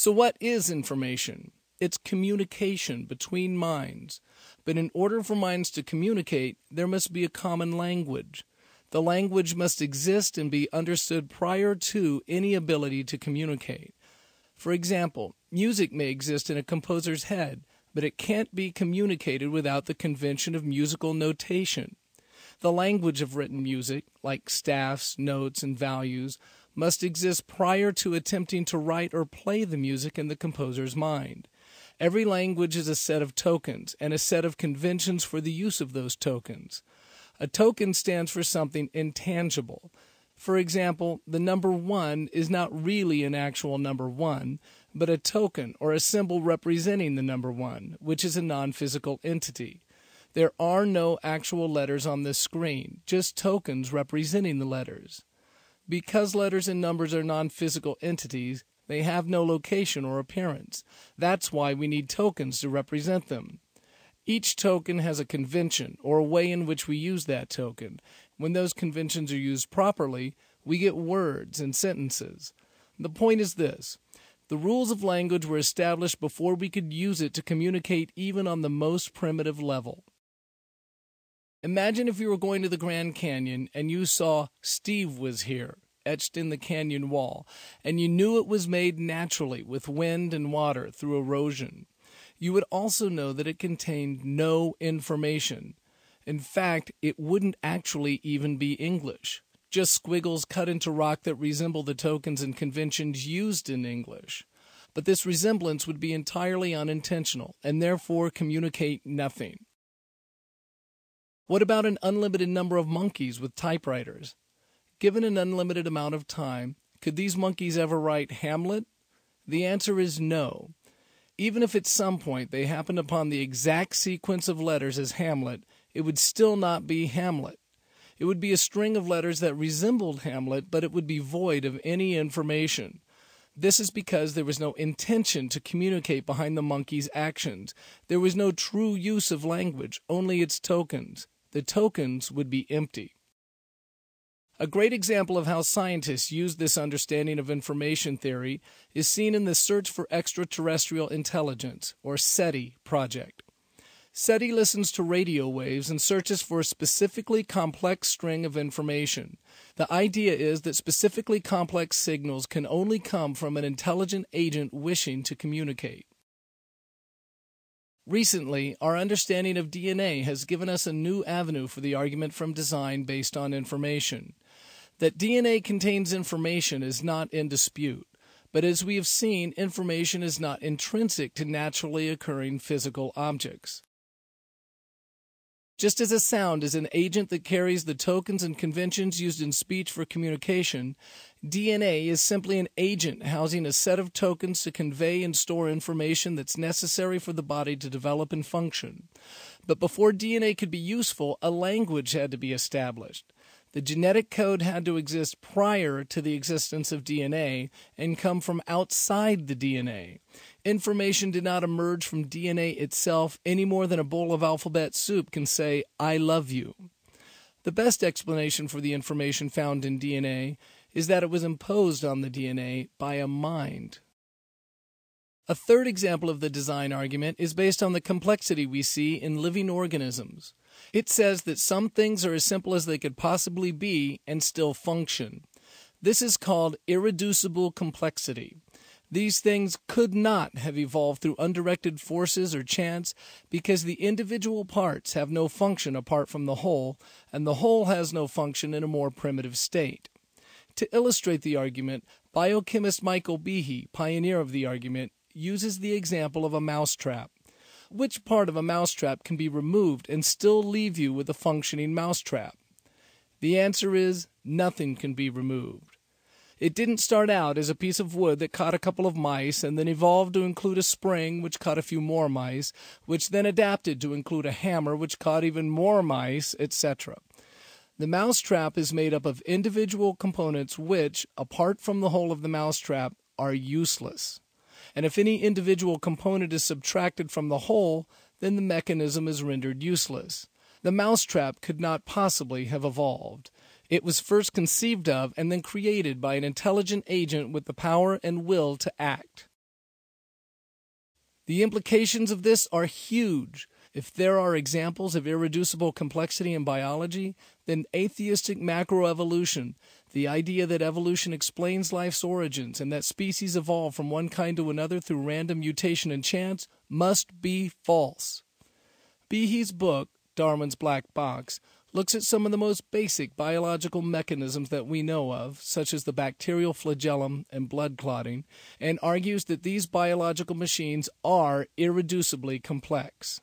So what is information? It's communication between minds. But in order for minds to communicate, there must be a common language. The language must exist and be understood prior to any ability to communicate. For example, music may exist in a composer's head, but it can't be communicated without the convention of musical notation. The language of written music, like staffs, notes, and values, must exist prior to attempting to write or play the music in the composer's mind. Every language is a set of tokens and a set of conventions for the use of those tokens. A token stands for something intangible. For example, the number 1 is not really an actual number 1, but a token or a symbol representing the number 1, which is a non-physical entity. There are no actual letters on this screen, just tokens representing the letters. Because letters and numbers are non-physical entities, they have no location or appearance. That's why we need tokens to represent them. Each token has a convention or a way in which we use that token. When those conventions are used properly, we get words and sentences. The point is this: the rules of language were established before we could use it to communicate even on the most primitive level. Imagine if you were going to the Grand Canyon and you saw "Steve was here" etched in the canyon wall, and you knew it was made naturally with wind and water through erosion. You would also know that it contained no information. In fact, it wouldn't actually even be English, just squiggles cut into rock that resemble the tokens and conventions used in English. But this resemblance would be entirely unintentional and therefore communicate nothing. What about an unlimited number of monkeys with typewriters? Given an unlimited amount of time, could these monkeys ever write Hamlet? The answer is no. Even if at some point they happened upon the exact sequence of letters as Hamlet, it would still not be Hamlet. It would be a string of letters that resembled Hamlet, but it would be void of any information. This is because there was no intention to communicate behind the monkey's actions. There was no true use of language, only its tokens. The tokens would be empty. A great example of how scientists use this understanding of information theory is seen in the Search for Extraterrestrial Intelligence, or SETI, project. SETI listens to radio waves and searches for a specifically complex string of information. The idea is that specifically complex signals can only come from an intelligent agent wishing to communicate. Recently, our understanding of DNA has given us a new avenue for the argument from design based on information. That DNA contains information is not in dispute, but as we have seen, information is not intrinsic to naturally occurring physical objects. Just as a sound is an agent that carries the tokens and conventions used in speech for communication, DNA is simply an agent housing a set of tokens to convey and store information that's necessary for the body to develop and function. But before DNA could be useful, a language had to be established. The genetic code had to exist prior to the existence of DNA and come from outside the DNA. Information did not emerge from DNA itself any more than a bowl of alphabet soup can say, "I love you." The best explanation for the information found in DNA is that it was imposed on the DNA by a mind. A third example of the design argument is based on the complexity we see in living organisms. It says that some things are as simple as they could possibly be and still function. This is called irreducible complexity. These things could not have evolved through undirected forces or chance because the individual parts have no function apart from the whole, and the whole has no function in a more primitive state. To illustrate the argument, biochemist Michael Behe, pioneer of the argument, uses the example of a mousetrap. Which part of a mousetrap can be removed and still leave you with a functioning mousetrap? The answer is nothing can be removed. It didn't start out as a piece of wood that caught a couple of mice and then evolved to include a spring which caught a few more mice, which then adapted to include a hammer which caught even more mice, etc. The mousetrap is made up of individual components which, apart from the whole of the mousetrap, are useless. And if any individual component is subtracted from the whole, then the mechanism is rendered useless. The mousetrap could not possibly have evolved. It was first conceived of and then created by an intelligent agent with the power and will to act. The implications of this are huge. If there are examples of irreducible complexity in biology, then atheistic macroevolution, the idea that evolution explains life's origins and that species evolve from one kind to another through random mutation and chance, must be false. Behe's book, Darwin's Black Box, looks at some of the most basic biological mechanisms that we know of, such as the bacterial flagellum and blood clotting, and argues that these biological machines are irreducibly complex.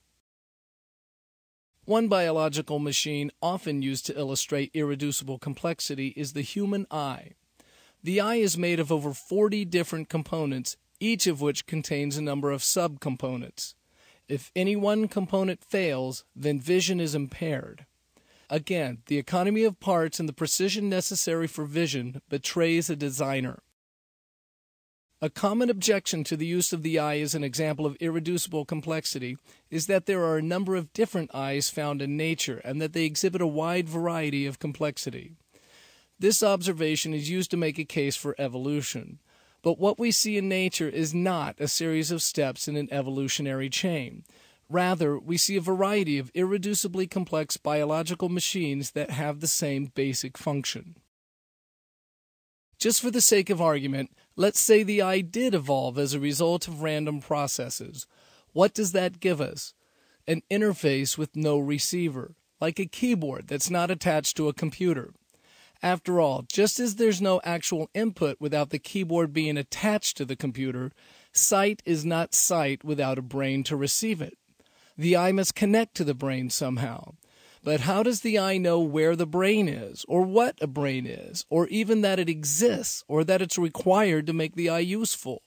One biological machine often used to illustrate irreducible complexity is the human eye. The eye is made of over 40 different components, each of which contains a number of subcomponents. If any one component fails, then vision is impaired. Again, the economy of parts and the precision necessary for vision betrays a designer. A common objection to the use of the eye as an example of irreducible complexity is that there are a number of different eyes found in nature and that they exhibit a wide variety of complexity. This observation is used to make a case for evolution. But what we see in nature is not a series of steps in an evolutionary chain. Rather, we see a variety of irreducibly complex biological machines that have the same basic function. Just for the sake of argument, let's say the eye did evolve as a result of random processes. What does that give us? An interface with no receiver, like a keyboard that's not attached to a computer. After all, just as there's no actual input without the keyboard being attached to the computer, sight is not sight without a brain to receive it. The eye must connect to the brain somehow. But how does the eye know where the brain is, or what a brain is, or even that it exists, or that it's required to make the eye useful?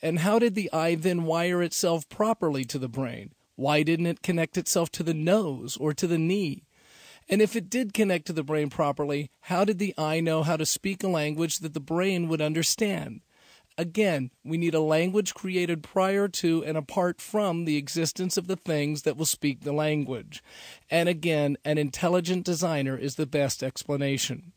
And how did the eye then wire itself properly to the brain? Why didn't it connect itself to the nose or to the knee? And if it did connect to the brain properly, how did the eye know how to speak a language that the brain would understand? Again, we need a language created prior to and apart from the existence of the things that will speak the language. And again, an intelligent designer is the best explanation.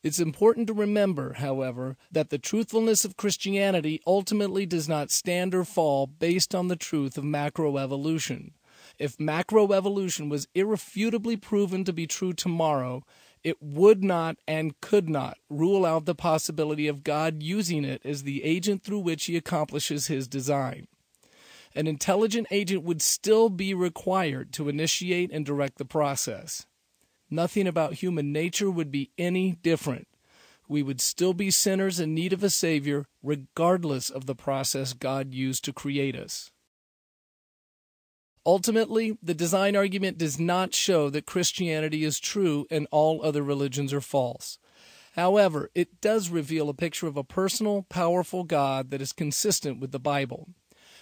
It's important to remember, however, that the truthfulness of Christianity ultimately does not stand or fall based on the truth of macroevolution. If macroevolution was irrefutably proven to be true tomorrow, it would not and could not rule out the possibility of God using it as the agent through which he accomplishes his design. An intelligent agent would still be required to initiate and direct the process. Nothing about human nature would be any different. We would still be sinners in need of a Savior, regardless of the process God used to create us. Ultimately, the design argument does not show that Christianity is true and all other religions are false. However, it does reveal a picture of a personal, powerful God that is consistent with the Bible.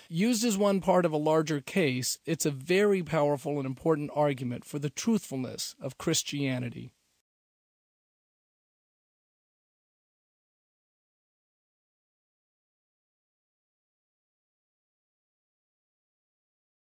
Used as one part of a larger case, it's a very powerful and important argument for the truthfulness of Christianity.